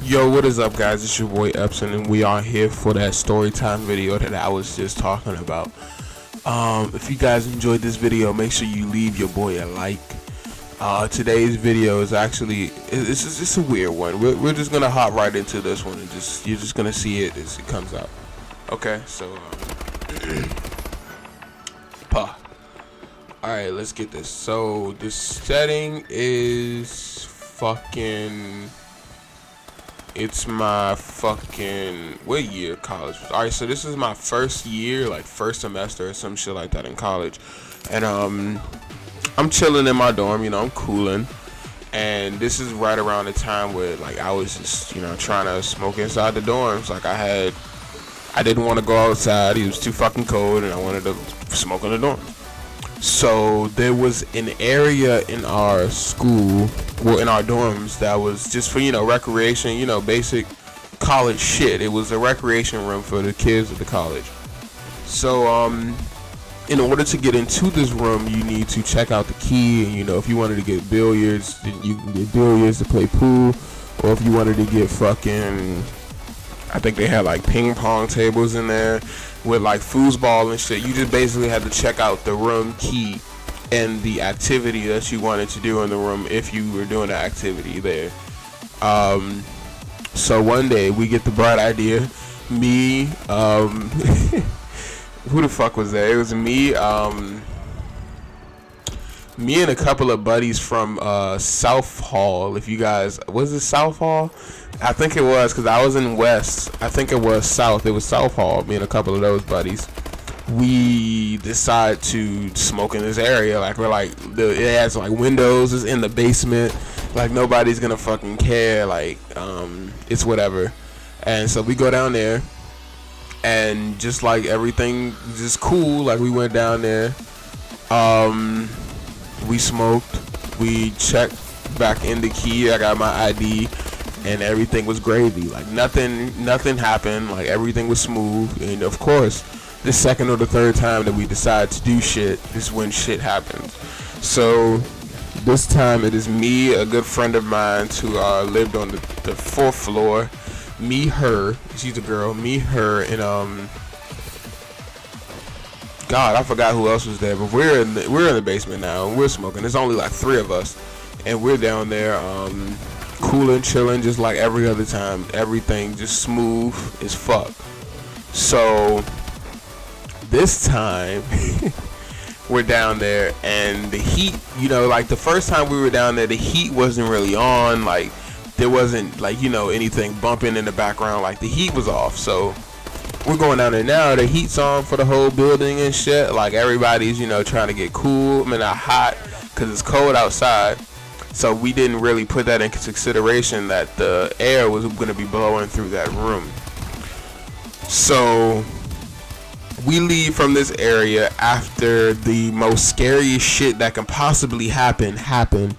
Yo, what is up, guys? It's your boy Epson, and we are here for that story time video that I was just talking about. If you guys enjoyed this video, make sure you leave your boy a like. Today's video is actually it's a weird one. We're just gonna hop right into this one, and you're just gonna see it as it comes out. Okay, so all right, let's get this. So the setting is fucking. It's my fucking what year of college? All right, so this is my first year, like first semester or some shit like that in college, and I'm chilling in my dorm, I'm cooling, and this is right around the time where like I was just trying to smoke inside the dorms. Like I didn't want to go outside; it was too fucking cold, and I wanted to smoke in the dorm. So there was an area in our school, well, in our dorms, that was just for recreation, basic college shit. It was a recreation room for the kids at the college. So in order to get into this room, you need to check out the key. And if you wanted to get billiards, then you can get billiards to play pool, or if you wanted to get fucking, I think they had like ping pong tables in there with like foosball and shit. You just basically had to check out the room key and the activity that you wanted to do in the room if you were doing the activity there. So one day we get the bright idea. Me, who the fuck was there? It was me, me and a couple of buddies from South Hall. If you guys, was it South Hall? I think it was, because I was in West. I think it was South. It was South Hall. Me and a couple of those buddies. We decide to smoke in this area. Like, we're like, it has like windows. It's in the basement. Like, nobody's gonna fucking care. Like, it's whatever. And so we go down there, and just like everything just cool. Like, we went down there. We smoked. We checked back in the key. I got my ID. And everything was gravy. Like nothing happened. Like everything was smooth. And of course, the second or the third time that we decide to do shit is when shit happens. So this time it is me, a good friend of mine who lived on the 4th floor. Me, her. She's a girl. Me, her, and God, I forgot who else was there. But we're in the basement now, and we're smoking. There's only like 3 of us, and we're down there. Cooling, chilling, just like every other time. Everything just smooth as fuck. So this time we're down there, and the heat, like the first time we were down there, the heat wasn't really on. Like there wasn't like anything bumping in the background. Like the heat was off. So we're going down there now. The heat's on for the whole building and shit. Like everybody's trying to get cool. I mean, not hot because it's cold outside. So we didn't really put that into consideration, that the air was going to be blowing through that room. So we leave from this area after the most scariest shit that can possibly happen happened.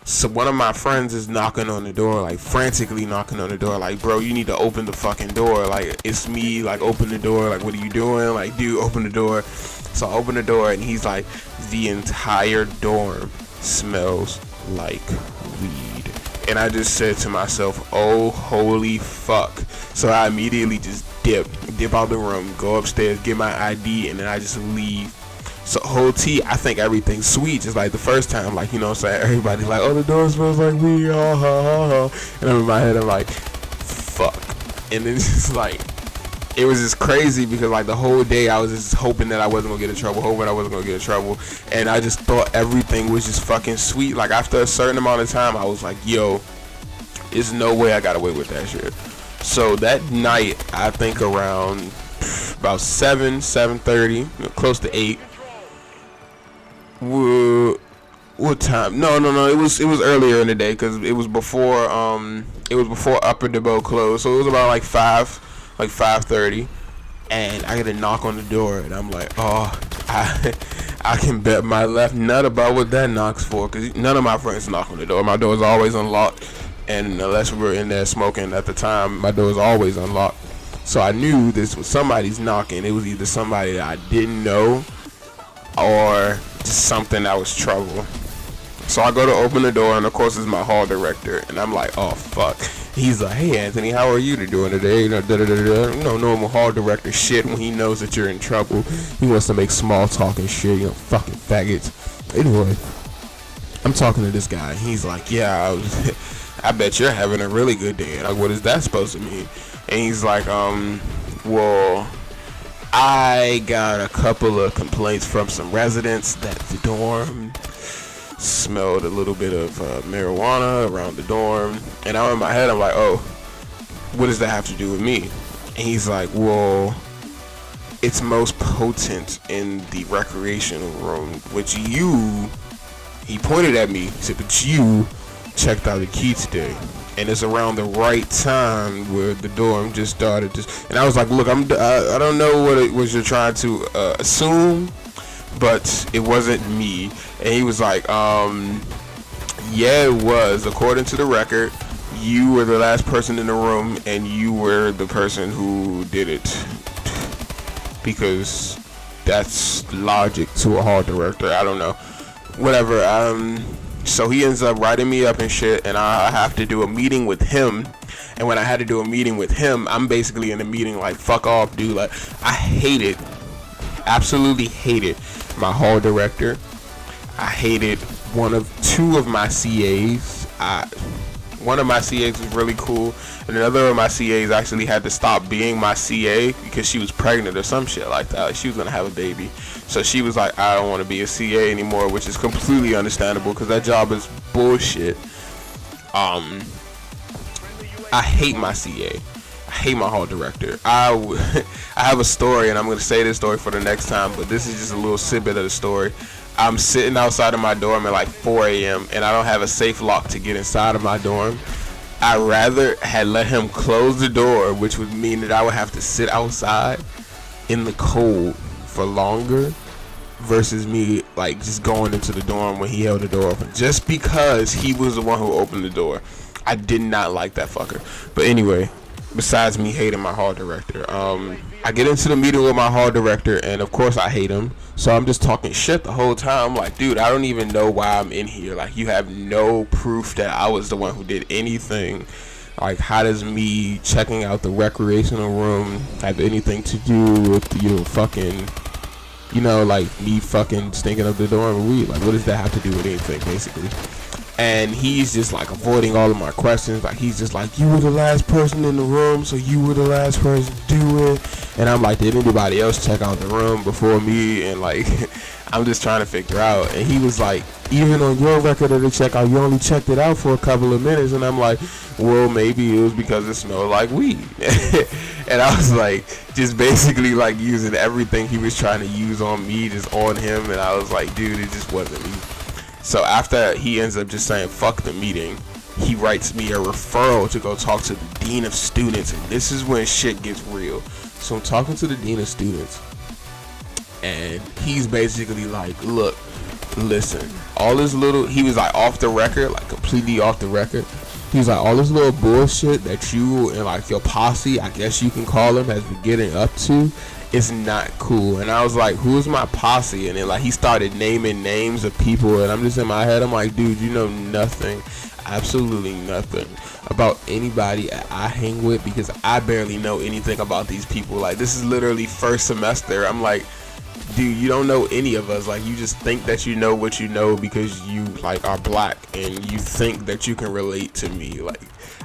So one of my friends is knocking on the door, like frantically knocking on the door, like, bro, you need to open the fucking door. Like, it's me, like, open the door. Like, what are you doing? Like, dude, open the door. So I open the door, and he's like, the entire dorm smells like weed. And I just said to myself, oh holy fuck. So I immediately just dip out the room, go upstairs, get my ID, and then I just leave. So whole tea, I think everything's sweet, just like the first time. Like, what I'm saying, everybody like, oh, the door smells like weed, ha ha ha ha. And I'm in my head, I'm like, fuck. And then it's just like, it was just crazy because like the whole day I was just hoping that I wasn't gonna get in trouble, and I just thought everything was just fucking sweet. Like after a certain amount of time, I was like, yo, there's no way I got away with that shit. So that night, I think around about 7:30, close to 8. What time? No. It was earlier in the day because it was before Upper DeBow closed. So it was about like 5:30, and I get a knock on the door, and I'm like, oh, I can bet my left nut about what that knocks for, because none of my friends knock on the door. My door is always unlocked, and unless we were in there smoking at the time, my door is always unlocked. So I knew this was somebody's knocking. It was either somebody that I didn't know or just something that was trouble. So I go to open the door, and of course it's my hall director, and I'm like, oh fuck. He's like, hey Anthony, how are you doing today? You know, normal hall director shit. When he knows that you're in trouble, he wants to make small talk and shit. Fucking faggots. Anyway, I'm talking to this guy. He's like, yeah, I bet you're having a really good day. Like, what is that supposed to mean? And he's like, well, I got a couple of complaints from some residents that the dorm smelled a little bit of marijuana around the dorm. And now in my head, I'm like, oh, what does that have to do with me? And he's like, well, it's most potent in the recreational room, which he pointed at me, he said, but you checked out the key today. And it's around the right time where the dorm just started. And I was like, look, I don't know what it was you're trying to assume, but it wasn't me. And he was like, yeah, it was. According to the record, you were the last person in the room, and you were the person who did it. Because that's logic to a hall director. I don't know. Whatever. So he ends up writing me up and shit, and I have to do a meeting with him. And when I had to do a meeting with him, I'm basically in the meeting like, fuck off, dude. Like, I hated, absolutely hated my hall director. I hated two of my CAs. One of my CAs was really cool, and another of my CAs actually had to stop being my CA because she was pregnant or some shit like that. Like, she was gonna have a baby, so she was like, I don't want to be a CA anymore, which is completely understandable because that job is bullshit. I hate my CA. I hate my hall director. I have a story, and I'm gonna say this story for the next time, but this is just a little snippet of the story. I'm sitting outside of my dorm at like 4 a.m. and I don't have a safe lock to get inside of my dorm. I rather had let him close the door, which would mean that I would have to sit outside in the cold for longer versus me like just going into the dorm when he held the door open. Just because he was the one who opened the door. I did not like that fucker. But anyway, besides me hating my hall director, I get into the meeting with my hall director, and of course I hate him. So I'm just talking shit the whole time. I'm like, dude, I don't even know why I'm in here. Like, you have no proof that I was the one who did anything. Like, how does me checking out the recreational room have anything to do with, fucking, like me fucking stinking up the dorm with weed? Like, what does that have to do with anything, basically? And he's just like avoiding all of my questions. Like, he's just like, you were the last person in the room, so you were the last person to do it. And I'm like, did anybody else check out the room before me? And like, I'm just trying to figure out. And he was like, even on your record of the checkout, you only checked it out for a couple of minutes. And I'm like, well, maybe it was because it smelled like weed. And I was like, just basically like using everything he was trying to use on me, just on him. And I was like, dude, it just wasn't me. So after he ends up just saying fuck the meeting, he writes me a referral to go talk to the dean of students, and this is when shit gets real. So I'm talking to the dean of students, and he's basically like, look, listen, all this little, he was like off the record, like completely off the record. He was like, all this little bullshit that you and like your posse, I guess you can call them, has been getting up to, it's not cool. And I was like, who's my posse? And then like he started naming names of people, and I'm just in my head, I'm like, dude, you know nothing, absolutely nothing about anybody I hang with, because I barely know anything about these people. Like, this is literally first semester. I'm like, dude, you don't know any of us. Like, you just think that you know what you know because you like are black, and you think that you can relate to me. Like,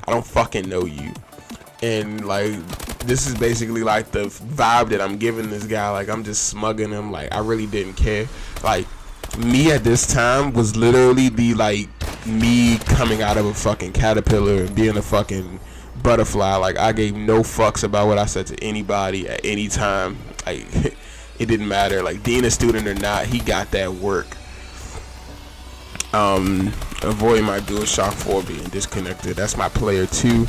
I don't fucking know you. And like, this is basically like the vibe that I'm giving this guy. Like, I'm just smugging him. Like, I really didn't care. Like, me at this time was literally the like me coming out of a fucking caterpillar and being a fucking butterfly. Like, I gave no fucks about what I said to anybody at any time. Like, it didn't matter. Like, being a student or not, he got that work. Avoid my dual shock 4 being disconnected. That's my player 2.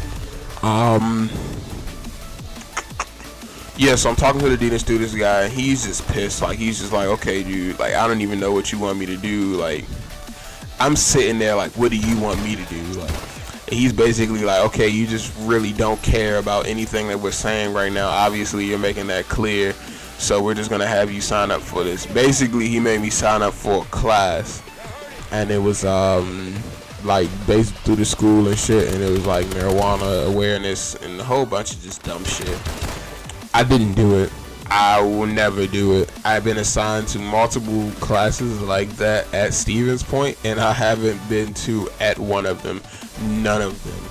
Yeah, so I'm talking to the dean of students guy, and he's just pissed. Like, he's just like, okay, dude, like, I don't even know what you want me to do. Like, I'm sitting there like, what do you want me to do? Like, and he's basically like, okay, you just really don't care about anything that we're saying right now. Obviously, you're making that clear, so we're just gonna have you sign up for this. Basically, he made me sign up for a class. and it was like based through the school and shit, and it was like marijuana awareness and a whole bunch of just dumb shit. I didn't do it. I will never do it. I've been assigned to multiple classes like that at Stevens Point, and I haven't been to at one of them. None of them.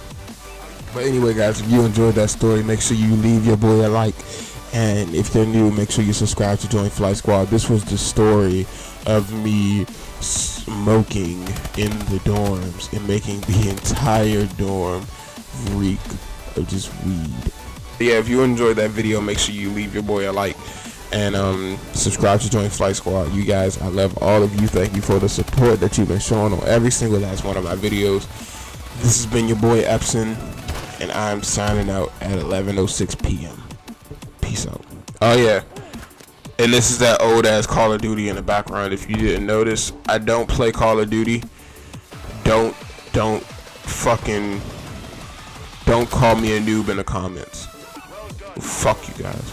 But anyway, guys, if you enjoyed that story, make sure you leave your boy a like. And if you're new, make sure you subscribe to Join Flight Squad. This was the story of me smoking in the dorms and making the entire dorm reek of just weed. Yeah, if you enjoyed that video, make sure you leave your boy a like and subscribe to Join Flight Squad. You guys, I love all of you. Thank you for the support that you've been showing on every single last one of my videos. This has been your boy Epson, and I'm signing out at 11:06 p.m. Peace out. Oh yeah, and this is that old ass Call of Duty in the background. If you didn't notice, I don't play Call of Duty. Don't call me a noob in the comments. Fuck you guys.